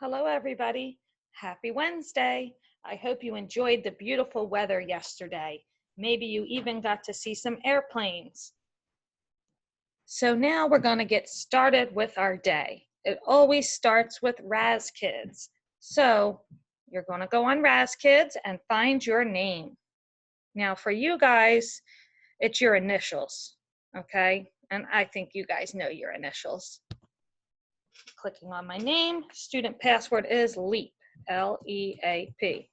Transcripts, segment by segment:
Hello, everybody. Happy Wednesday. I hope you enjoyed the beautiful weather yesterday. Maybe you even got to see some airplanes. So now we're going to get started with our day. It always starts with Raz Kids. So you're going to go on Raz Kids and find your name. Now for you guys, it's your initials, okay? And I think you guys know your initials. Clicking on my name, student password is LEAP, L-E-A-P.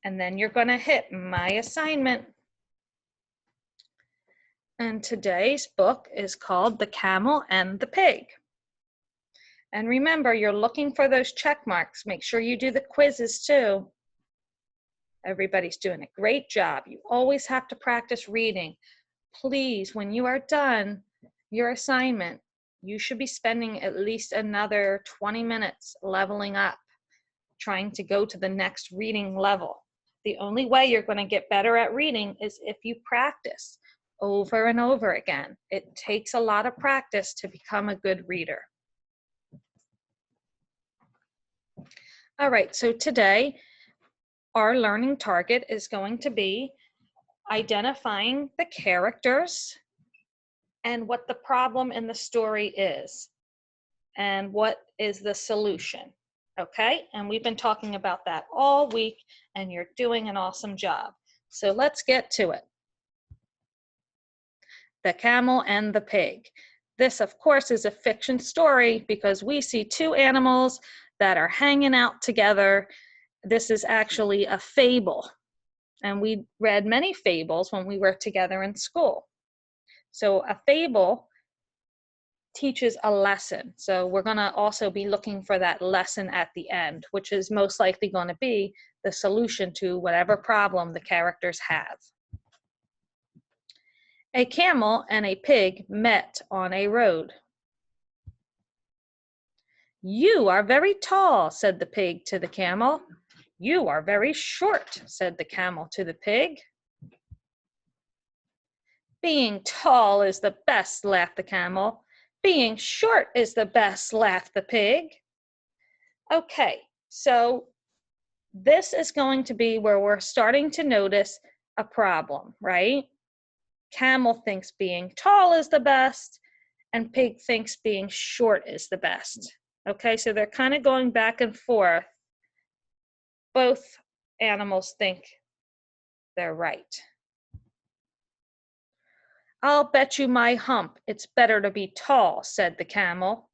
And then you're going to hit my assignment. And today's book is called The Camel and the Pig. And remember, you're looking for those check marks. Make sure you do the quizzes too. Everybody's doing a great job. You always have to practice reading. Please, when you are done your assignment, you should be spending at least another 20 minutes leveling up, trying to go to the next reading level. The only way you're going to get better at reading is if you practice over and over again. It takes a lot of practice to become a good reader. All right, so today our learning target is going to be identifying the characters and what the problem in the story is and what is the solution. Okay, and we've been talking about that all week and you're doing an awesome job. So let's get to it. The Camel and the Pig. This, of course, is a fiction story because we see two animals that are hanging out together. This is actually a fable, and we read many fables when we were together in school. So a fable teaches a lesson. So we're going to also be looking for that lesson at the end, which is most likely going to be the solution to whatever problem the characters have. A camel and a pig met on a road. "You are very tall," said the pig to the camel. "You are very short," said the camel to the pig. "Being tall is the best," laughed the camel. "Being short is the best," laughed the pig. Okay, so this is going to be where we're starting to notice a problem, right? Camel thinks being tall is the best, and pig thinks being short is the best. Okay, so they're kind of going back and forth. Both animals think they're right. "I'll bet you my hump it's better to be tall," said the camel.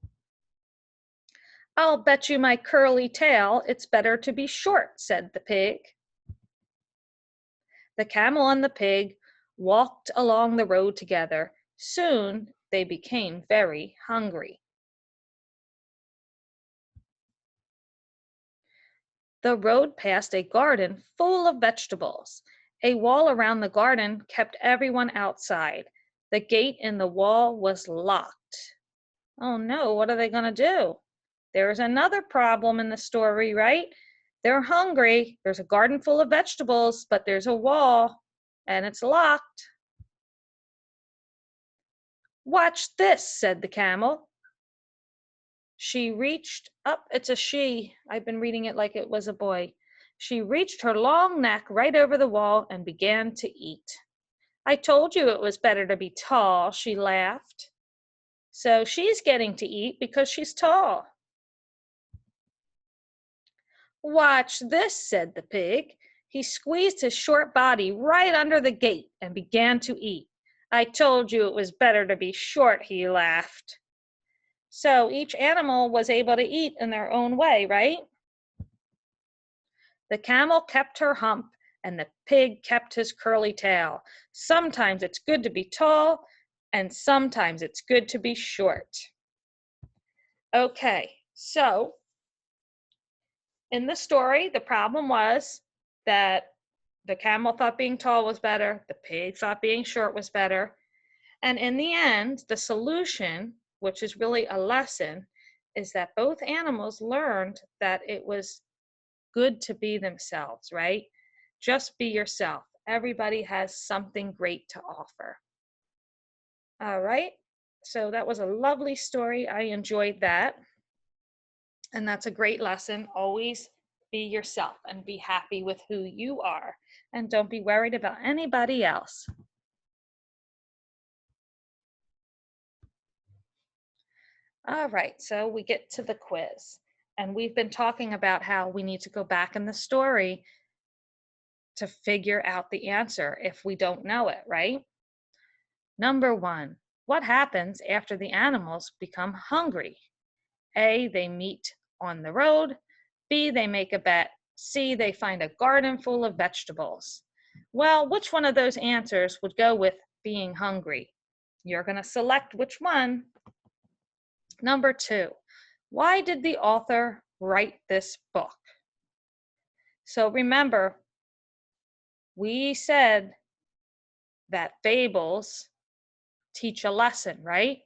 "I'll bet you my curly tail it's better to be short," said the pig. The camel and the pig walked along the road together. Soon they became very hungry. The road passed a garden full of vegetables. A wall around the garden kept everyone outside. The gate in the wall was locked. Oh no, what are they going to do? There's another problem in the story, right? They're hungry. There's a garden full of vegetables, but there's a wall and it's locked. "Watch this," said the camel. She reached up. It's a she. I've been reading it like it was a boy. She reached her long neck right over the wall and began to eat. "I told you it was better to be tall," she laughed. So she's getting to eat because she's tall. "Watch this," said the pig. He squeezed his short body right under the gate and began to eat. "I told you it was better to be short," he laughed. So each animal was able to eat in their own way, right? The camel kept her hump and the pig kept his curly tail. Sometimes it's good to be tall and sometimes it's good to be short. Okay, so in the story, the problem was that the camel thought being tall was better, the pig thought being short was better. And in the end, the solution, which is really a lesson, is that both animals learned that it was good to be themselves, right? Just be yourself. Everybody has something great to offer. All right, so that was a lovely story. I enjoyed that. And that's a great lesson. Always be yourself and be happy with who you are. And don't be worried about anybody else. All right, so we get to the quiz. And we've been talking about how we need to go back in the story to figure out the answer if we don't know it, right? Number 1, what happens after the animals become hungry? A, they meet on the road. B, they make a bet. C, they find a garden full of vegetables. Well, which one of those answers would go with being hungry? You're going to select which one. Number 2, why did the author write this book? So remember, we said that fables teach a lesson, right?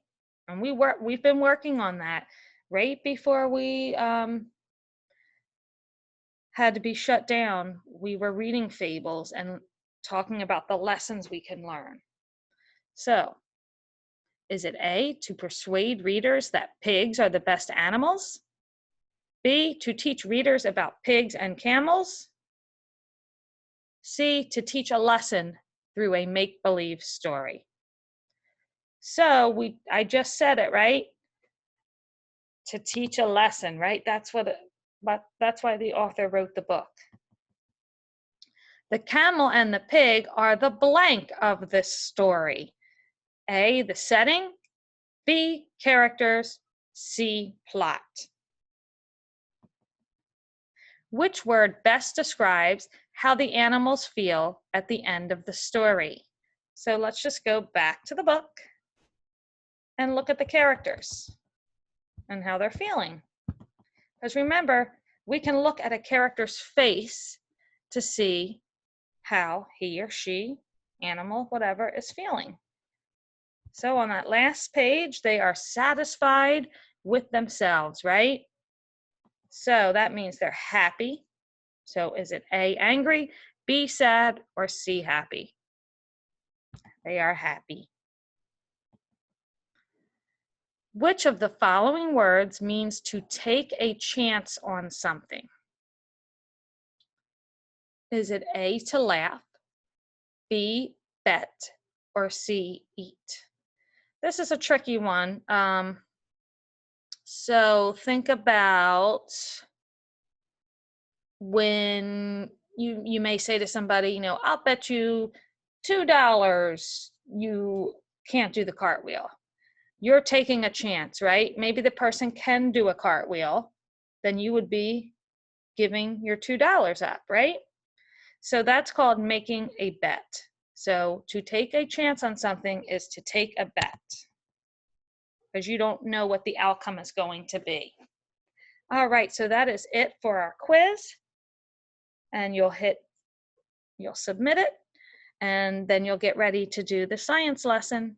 And we've been working on that right before we had to be shut down. We were reading fables and talking about the lessons we can learn. So, is it A, to persuade readers that pigs are the best animals? B, to teach readers about pigs and camels? C, to teach a lesson through a make-believe story? So I just said it, right? To teach a lesson, right? That's why the author wrote the book. The camel and the pig are the blank of this story. A, the setting. B, characters. C, plot. Which word best describes how the animals feel at the end of the story? So let's just go back to the book and look at the characters and how they're feeling. Because remember, we can look at a character's face to see how he or she, animal, whatever, is feeling. So on that last page, they are satisfied with themselves, right? So that means they're happy. So is it A, angry, B, sad, or C, happy? They are happy. Which of the following words means to take a chance on something? Is it A, to laugh, B, bet, or C, eat? This is a tricky one. So think about when you may say to somebody, I'll bet you $2 you can't do the cartwheel. You're taking a chance, right? Maybe the person can do a cartwheel, then you would be giving your $2 up, right? So that's called making a bet. So to take a chance on something is to take a bet, because you don't know what the outcome is going to be. All right, so that is it for our quiz. And you'll submit it, and then you'll get ready to do the science lesson.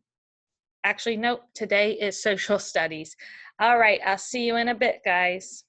Actually, nope, today is social studies. All right, I'll see you in a bit, guys.